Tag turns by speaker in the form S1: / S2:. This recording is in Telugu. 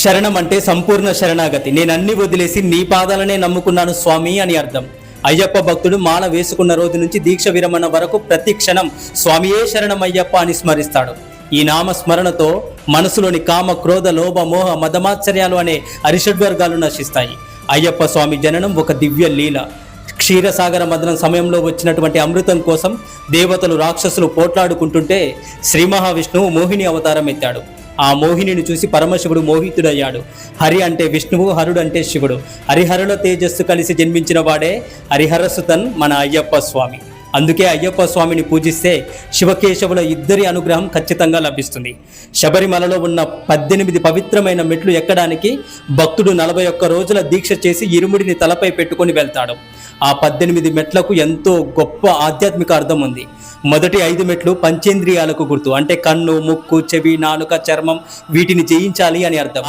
S1: శరణం అంటే సంపూర్ణ శరణాగతి. నేను అన్ని వదిలేసి నీ పాదాలనే నమ్ముకున్నాను స్వామి అని అర్థం. అయ్యప్ప భక్తుడు మాల వేసుకున్న రోజు నుంచి దీక్ష విరమణ వరకు ప్రతి క్షణం స్వామియే శరణం అయ్యప్ప అని స్మరిస్తాడు. ఈ నామ స్మరణతో మనసులోని కామ, క్రోధ, లోభ, మోహ, మదమాత్సర్యాలు అనే అరిషడ్వర్గాలు నశిస్తాయి. అయ్యప్ప స్వామి జననం ఒక దివ్య లీల. క్షీరసాగర మదనం సమయంలో వచ్చినటువంటి అమృతం కోసం దేవతలు, రాక్షసులు పోట్లాడుకుంటుంటే శ్రీ మహావిష్ణువు మోహిని అవతారం ఎత్తాడు. ఆ మోహినిని చూసి పరమశివుడు మోహితుడయ్యాడు. హరి అంటే విష్ణువు, హరుడు అంటే శివుడు. హరిహరుల తేజస్సు కలిసి జన్మించిన వాడే హరిహరసుతన్ మన అయ్యప్ప స్వామి. అందుకే అయ్యప్ప స్వామిని పూజిస్తే శివకేశవుల ఇద్దరి అనుగ్రహం ఖచ్చితంగా లభిస్తుంది. శబరిమలలో ఉన్న 18 పవిత్రమైన మెట్లు ఎక్కడానికి భక్తుడు 41 రోజుల దీక్ష చేసి ఇరుముడిని తలపై పెట్టుకొని వెళ్తాడు. ఆ 18 మెట్లకు ఎంతో గొప్ప ఆధ్యాత్మిక అర్థం ఉంది. మొదటి 5 మెట్లు పంచేంద్రియాలకు గుర్తు. అంటే కన్ను, ముక్కు, చెవి, నాలుక, చర్మం వీటిని జయించాలి అని అర్థం.